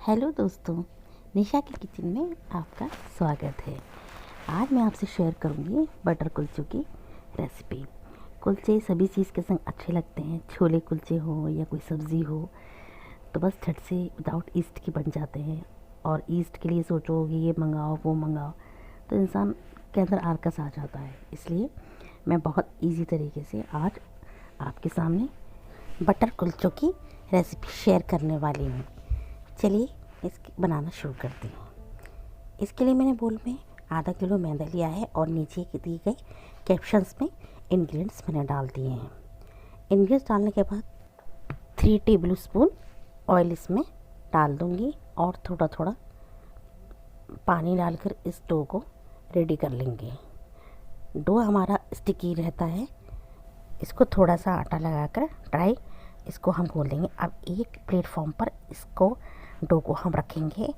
Hello दोस्तों, निशा के kitchen में आपका स्वागत है। आज मैं आपसे शेयर करूंगी बटर कुलचों की रेसिपी। कुलचे सभी चीज़ के संग अच्छे लगते हैं। छोले कुलचे हो या कोई सब्ज़ी हो तो बस झट से विदाउट ईस्ट के बन जाते हैं। और ईस्ट के लिए सोचोगे ये मंगाओ वो मंगाओ तो इंसान के अंदर आलस आ जाता है। इसलिए मैं बहुत इजी तरीके से आज आपके सामने बटर कुलचों की रेसिपी शेयर करने वाली हूँ। चलिए इसकी बनाना शुरू करते हैं। इसके लिए मैंने बोल में आधा किलो मैदा लिया है और नीचे की दी गई कैप्शंस में इंग्रेडिएंट्स मैंने डाल दिए हैं। इंग्रेडिएंट्स डालने के बाद 3 टेबल स्पून ऑयल इसमें डाल दूंगी और थोड़ा थोड़ा पानी डालकर इस डो को रेडी कर लेंगे। डो हमारा स्टिकी रहता है, इसको थोड़ा सा आटा लगाकर ड्राई इसको हम घोल देंगे। अब एक प्लेटफॉर्म पर इसको डो को हम रखेंगे,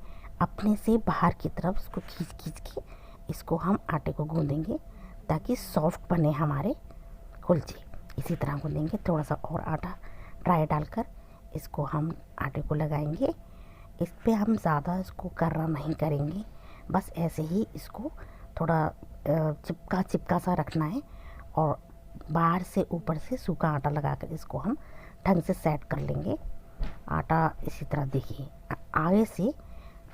अपने से बाहर की तरफ इसको खींच खींच के इसको हम आटे को गूंदेंगे ताकि सॉफ्ट बने हमारे कुलचे। इसी तरह गूंदेंगे। थोड़ा सा और आटा ड्राई डालकर इसको हम आटे को लगाएंगे। इस पे हम ज़्यादा इसको करना नहीं करेंगे, बस ऐसे ही इसको थोड़ा चिपका चिपका सा रखना है और बाहर से ऊपर से सूखा आटा लगाकर इसको हम ढंग से सेट कर लेंगे। आटा इसी तरह देखिए आगे से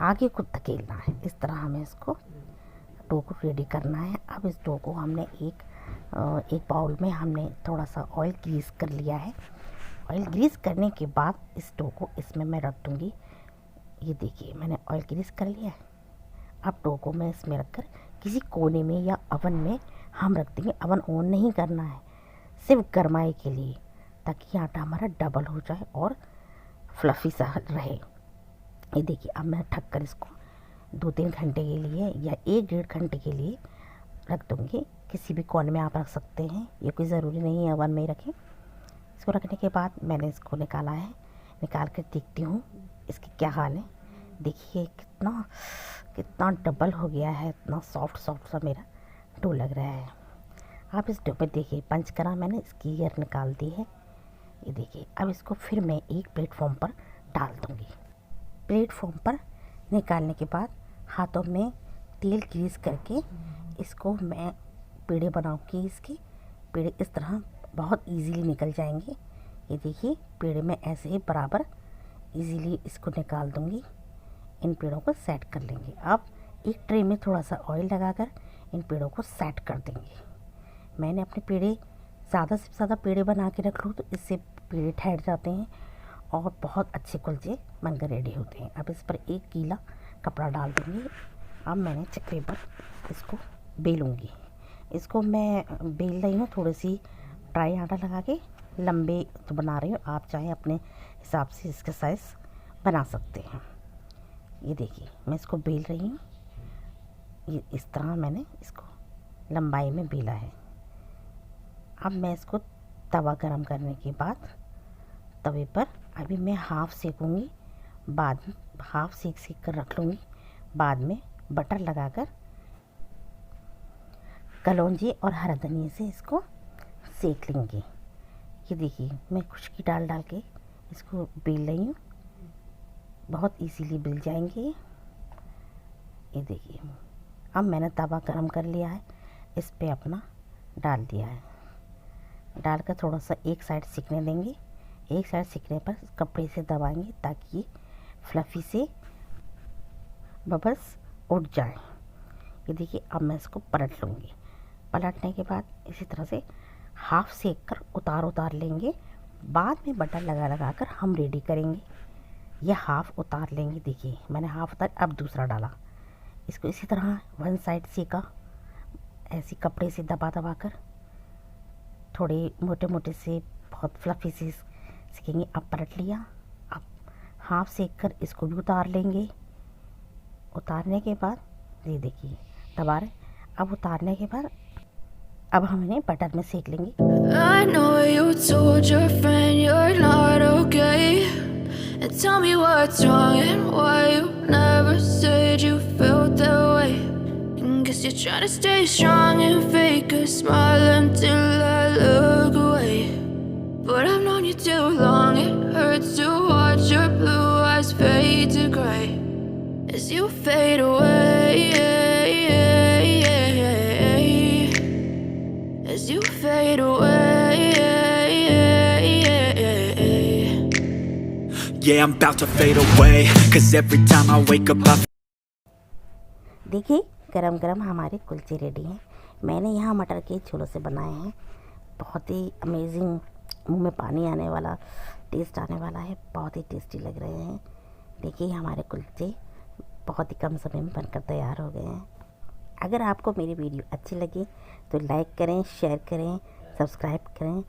आगे को धकेलना है, इस तरह हमें इसको डो को रेडी करना है। अब इस डो को हमने एक बाउल में हमने थोड़ा सा ऑयल ग्रीस कर लिया है। ऑयल ग्रीस करने के बाद इस डो को इसमें मैं रख दूँगी। ये देखिए मैंने ऑयल ग्रीस कर लिया है। अब डो को मैं इसमें रखकर किसी कोने में या ओवन में हम रख देंगे। ओवन ऑन नहीं करना है, सिर्फ गरमाए के लिए, ताकि आटा हमारा डबल हो जाए और फ्लफ़ी सा रहे। ये देखिए अब मैं ढक कर इसको 2-3 घंटे के लिए या 1-1.5 घंटे के लिए रख दूँगी। किसी भी कोने में आप रख सकते हैं, ये कोई ज़रूरी नहीं है ओवन में ही रखें। इसको रखने के बाद मैंने इसको निकाला है। निकाल कर देखती हूँ इसकी क्या हाल है। देखिए कितना कितना डबल हो गया है, इतना सॉफ्ट सा मेरा डो लग रहा है। आप इस डो पे देखिए पंच करा मैंने, इसकी ईयर निकाल दी है। ये देखिए अब इसको फिर मैं एक प्लेटफॉर्म पर डाल दूँगी। प्लेटफॉर्म पर निकालने के बाद हाथों में तेल ग्रीस करके इसको मैं पेड़े बनाऊँगी। इसके पेड़े इस तरह बहुत इजीली निकल जाएंगे। ये देखिए पेड़े में ऐसे ही बराबर इजीली इसको निकाल दूँगी। इन पेड़ों को सेट कर लेंगे। अब एक ट्रे में थोड़ा सा ऑयल लगाकर इन पेड़ों को सेट कर देंगे। मैंने अपने पेड़े ज़्यादा से ज़्यादा पेड़े बना के रख लूँ तो इससे पेड़े ठहर जाते हैं और बहुत अच्छे कुलचे बनकर रेडी होते हैं। अब इस पर एक गीला कपड़ा डाल दूँगी। अब मैंने चक्रे पर इसको बेलूँगी। इसको मैं बेल रही हूँ थोड़ी सी ड्राई आटा लगा के, लंबे तो बना रही हूँ। आप चाहे अपने हिसाब से इसके साइज़ बना सकते हैं। ये देखिए मैं इसको बेल रही हूँ। ये इस तरह मैंने इसको लंबाई में बेला है। अब मैं इसको तवा गरम करने के बाद तवे पर अभी मैं हाफ़ सेकूँगी, बाद में हाफ़ सेक कर रख लूँगी। बाद में बटर लगाकर कलौंजी और हरा धनिया से इसको सेक लेंगे। ये देखिए मैं खुशकी डाल के इसको बेल रही हूँ, बहुत इजीली बेल जाएंगे। ये देखिए अब मैंने तवा गरम कर लिया है, इस पे अपना डाल दिया है। डालकर थोड़ा सा एक साइड सिकने देंगे। एक साइड सिकने पर कपड़े से दबाएंगे ताकि ये फ्लफ़ी से बबल्स उठ जाए। ये देखिए अब मैं इसको पलट लूँगी। पलटने के बाद इसी तरह से हाफ़ सेक कर उतार लेंगे। बाद में बटर लगा कर हम रेडी करेंगे। यह हाफ़ उतार लेंगे। देखिए मैंने हाफ़ उतार, अब दूसरा डाला। इसको इसी तरह वन साइड सेका, ऐसे कपड़े से दबा कर थोड़े मोटे मोटे से बहुत फ्लफ़ी से सीखेंगे। अब पलट लिया। अब हाफ़ सेक कर इसको भी उतार लेंगे। उतारने के बाद ये देखिए दबा रहे। अब उतारने के बाद अब हम इन्हें बटर में सेक लेंगे। I know you told your friend you're not okay, and tell me what's wrong and why you never said you felt that way. And guess you're trying to stay strong and fake a smile until I look away. But I've known you too long, it hurts to watch your blue eyes fade to gray as you fade away, as you fade away. Yeah, I'm about to fade away, 'cause every time I wake up I देखिए गरम गरम हमारे कुलचे ready हैं। मैंने यहाँ मटर के छोलों से बनाए हैं। बहुत ही अमेजिंग, मुंह में पानी आने वाला टेस्ट आने वाला है। बहुत ही टेस्टी लग रहे हैं। देखिए हमारे कुलचे बहुत ही कम समय में बनकर तैयार हो गए हैं। अगर आपको मेरी वीडियो अच्छी लगी तो लाइक करें, शेयर करें, सब्सक्राइब करें,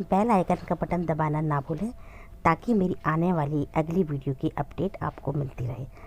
बेल आइकन का बटन दबाना ना भूलें ताकि मेरी आने वाली अगली वीडियो की अपडेट आपको मिलती रहे।